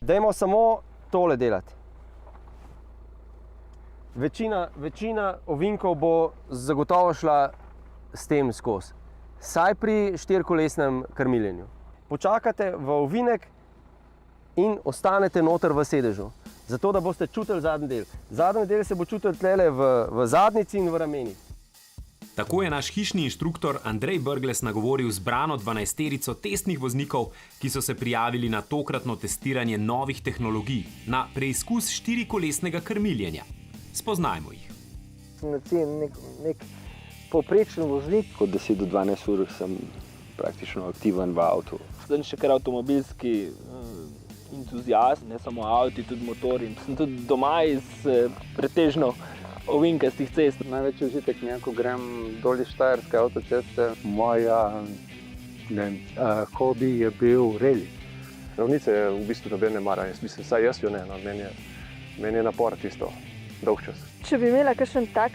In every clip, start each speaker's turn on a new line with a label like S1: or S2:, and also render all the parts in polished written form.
S1: Dajmo samo tole delati. Večina ovinkov bo zagotovo šla s tem skozi. Saj pri štirikolesnem krmiljenju. Počakate v ovinek in ostanete noter v sedežu, zato da boste čutili zadnji del. Zadnji del se bo čutil tlele v zadnjici in v rameni.
S2: Tako je naš hišni inštruktor Andrej Brglez nagovoril zbrano 12-terico testnih voznikov, ki so se prijavili na tokratno testiranje novih tehnologij, na preizkus štirikolesnega krmiljenja. Spoznajmo jih.
S3: Sem nek povprečen voznik. Od 10 do 12 ur sem praktično aktiven v avtu. Sem še kar avtomobilski entuzijast, ne samo avti, tudi motorji. Sem tudi doma iz pretežno ovinkastih cest. Največji užitek mi je, ko grem dol iz Štajerske avtoceste.
S4: Moja hobi je bil reli.
S5: Ravnice v bistvu noben ne mara, saj jaz jo ne, no, meni je napor tisto, dolg čas.
S6: Če bi imela kakšen tak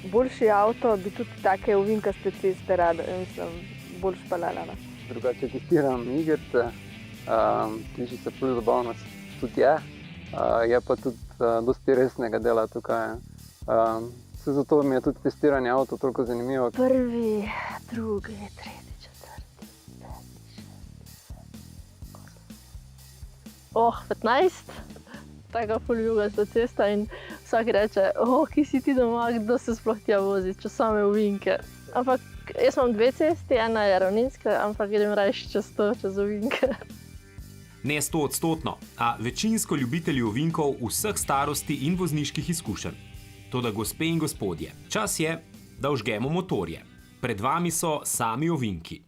S6: boljši avto, bi tudi take ovinkaste ceste rada, bolj špalala.
S3: Drugače testiram igrice, sliši se ful zabavno, tudi je pa tudi dosti resnega dela tukaj. Zato mi je tudi testiranje avto toliko zanimivo.
S6: Prvi, drugi, tretji, četrti, peti, šesti. 15. Taka ful jugasta cesta in vsak reče, ki si ti doma, kdo se sploh tja vozi, če same ovinke. Ampak jaz imam 2 cesti, ena je ravninska, ampak grem rajši čez ovinke.
S2: Ne 100%, a večinsko ljubitelji ovinkov vseh starosti in vozniških izkušenj. Toda gospe in gospodje, čas je, da vžgemo motorje. Pred vami so sami ovinki.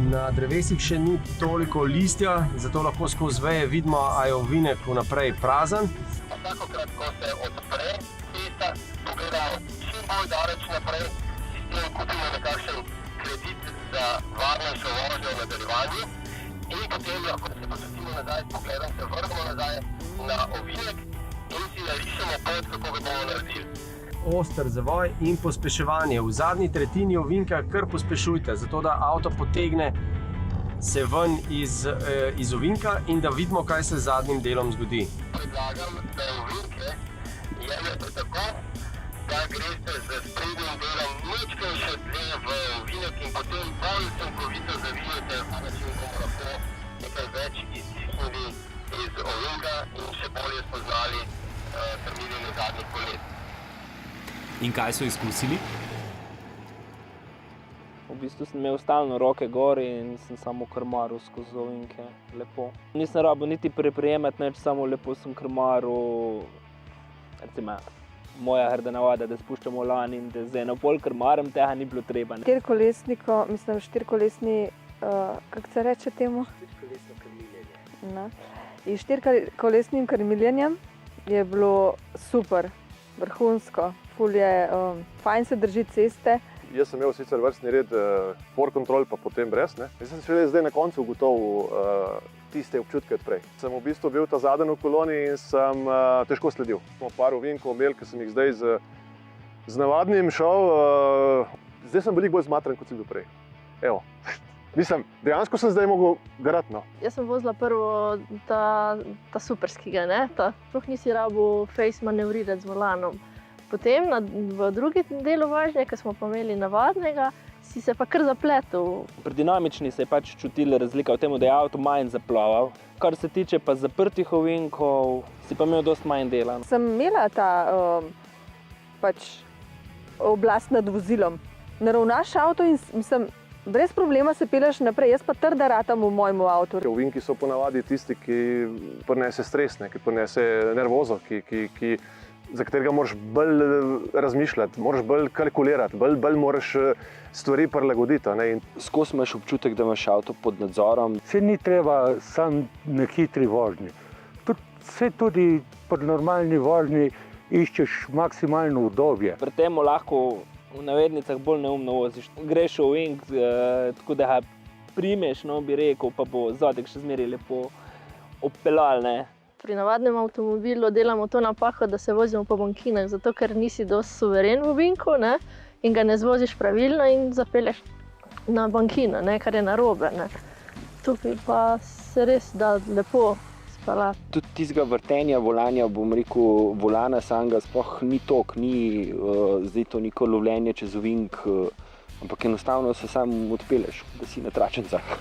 S1: Na drevesih še ni toliko listja, zato lahko skozi veje vidimo, a je ovinek vnaprej prazen.
S7: Vsakokrat, ko se odpre cesta, pogledajo čim bolj daleč naprej, si s tem kupimo nekakšen kredit za varnejšo vožnjo v nadaljevanju in potem lahko se počutimo nazaj, pogledam se, vrnemo nazaj na ovinek in si narišemo pot, kako ga bomo naredili.
S1: Oster zavoj in pospeševanje. V zadnji tretjini ovinka kar pospešujte, zato da avto potegne se ven iz ovinka in da vidimo, kaj se z zadnjim delom zgodi.
S7: Predlagam, da ovinke jemljete tako, da greste z sprednjim delom ničkaj še dlje v ovinek in potem bolj učinkovito zavijete, na način bomo lahko nekaj več iztisnili iz ovinka in še bolje spoznali krmiljenje zadnjih koles.
S2: In kaj so izkusili?
S3: V bistvu sem imel stalno roke gor in sem samo krmaril skozi ovinke, lepo. Nisem rabil niti preprijemati nič, samo lepo sem krmaril, recimo, moja hrda navada, da spuščam volan in da z eno pol krmarem, tega ni bilo treba.
S6: Štirikolesni, kako se reče temu?
S1: Štirikolesno krmiljenje.
S6: No. In štirikolesnim krmiljenjem je bilo super, vrhunsko. Ful je, fajn se drži ceste.
S5: Jaz sem imel sicer vrstni red for control, pa potem brez. Jaz sem šele zdaj na koncu ugotovil tiste občutke od prej. Sem v bistvu bil ta zadnji v koloni in sem težko sledil. Smo par ovinkov imeli, ki sem jih zdaj z navadnim šel. Zdaj sem veliko bolj zmatran, kot sem bil prej. Evo. Mislim, dejansko sem zdaj mogel garati, no.
S6: Jaz sem vozila prvo ta superskega, ne? Sploh nisi rabil face manevrirati z volanom. Potem v drugi delu vožnje, ko smo pa imeli navadnega, si se pa kar zapletel.
S3: Pri dinamični se je pač čutila razlika v tem, da je avto manj zaplaval. Kar se tiče pa zaprtih ovinkov, si pa imel dosti manj dela.
S6: Sem imela ta oblast nad vozilom. Naravnaš avto in mislim, brez problema se peleš naprej, jaz pa trda ratam v mojem avtu.
S5: Ovinki so ponavadi tisti, ki prinese stres, ki prinese nervozo, za katerega moraš bolj razmišljati, moraš bolj kalkulirati, bolj moraš stvari prilagoditi.
S3: Skozi imaš občutek, da imaš avto pod nadzorom.
S4: Se ni treba samo na hitri vožnji. Tudi pri normalni vožnji iščeš maksimalno udobje.
S3: Pri tem lahko v navednicah bolj neumno voziš. Greš v ovink, tako da ga primeš, no, bi rekel, pa bo zadek še zmeraj lepo obpeljal, ne.
S6: Pri navadnem avtomobilu delamo to napako, da se vozimo po bankinah, zato ker nisi dosti suveren v ovinku, ne, in ga ne zvoziš pravilno in zapelješ na bankino, ne, kar je narobe, ne. Tukaj pa se res da lepo speljati.
S3: Tudi tistega vrtenja volanja, bom rekel, volana samega sploh ni tok, ni zdaj to neko lovljenje čez ovink, ampak enostavno se sam odpelješ, da si na tračencah.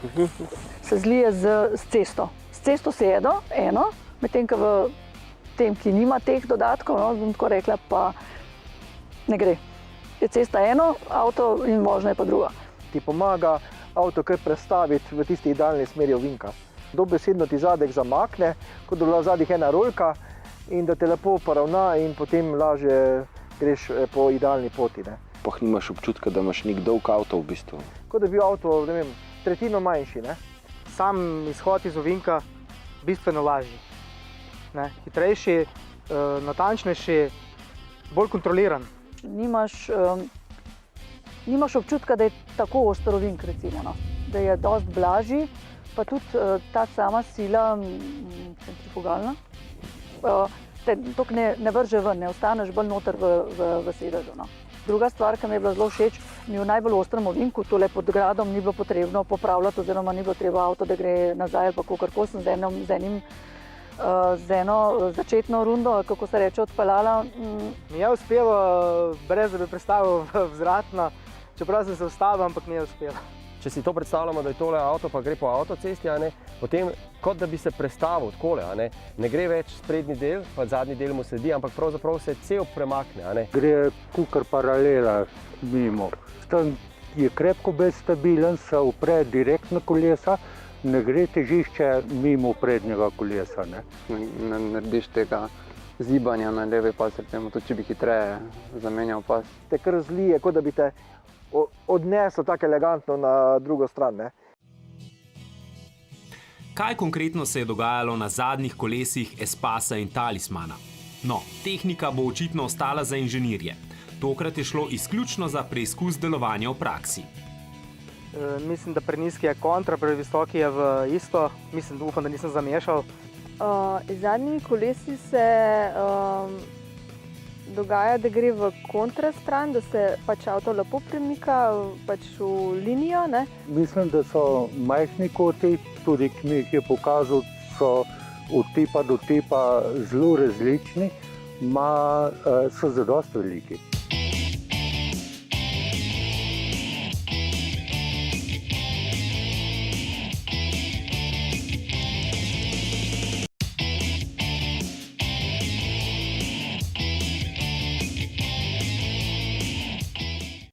S8: Se zlije z cesto. S cesto se jedo eno, medtem ko v tem, ki nima teh dodatkov, no, bom tako rekla, pa ne gre. Je cesta eno, avto in vožnja je pa druga.
S9: Ti pomaga avto kar prestaviti v tisti idealni smeri ovinka. Dobesedno ti zadek zamakne, kot da bi bila v zadnjih ena rolka in da te lepo poravna in potem lažje greš po idealni poti. Ne.
S3: Sploh nimaš občutka, da imaš nek dolg avto v bistvu.
S9: Kot da bi bil avto, ne vem, tretjino manjši. Ne.
S10: Sam izhod iz ovinka bistveno lažji. Ne. Hitrejši, natančnejši, bolj kontroliran.
S8: Nimaš občutka, da je tako oster ovink, recimo, no. Da je dosti blažji, pa tudi ta sama sila centrifugalna, te toliko ne vrže ven, ne ostaneš bolj noter v sedežu. No. Druga stvar, ki mi je bila zelo všeč, mi v najbolj ostrem ovinku, tole pod gradom, ni bilo potrebno popravljati, oziroma ni bilo treba avto, da gre nazaj ali pa kakorkoli sem z eno začetno rundo, kako se reče, odpeljala.
S10: Mi je uspelo, brez da bi prestavil vzvratno, čeprav sem se ustavil, ampak mi je uspelo.
S1: Če si to predstavljamo, da je tole avto, pa gre po avtocesti, a ne, potem kot da bi se prestavil takole, a ne, ne gre več sprednji del, pa zadnji del mu sledi, ampak pravzaprav se cel premakne, a ne.
S4: Gre kukar paralela mimo. Tam je krepko bolj stabilen, se upre direkt na kolesa, ne gre težišče mimo prednjega kolesa. Ne
S11: narediš tega zibanja na levi pas, recimo, tudi če bi hitreje zamenjal pas.
S9: Te kar zlije, kot da bi te odnesel tako elegantno na drugo stran. Ne.
S2: Kaj konkretno se je dogajalo na zadnjih kolesih Espasa in Talismana? No, tehnika bo očitno ostala za inženirje. Tokrat je šlo izključno za preizkus delovanja v praksi.
S10: Mislim, da prenizki je kontra, previsoki je v isto. Upam, da nisem zamešal.
S12: Z zadnjimi kolesi se dogaja, da gre v kontrastran, da se pač avto lepo premika pač v linijo. Ne?
S4: Mislim, da so majhni koti, tudi ki mi jih je pokazal, so od tipa do tipa zelo različni, so zadosti veliki.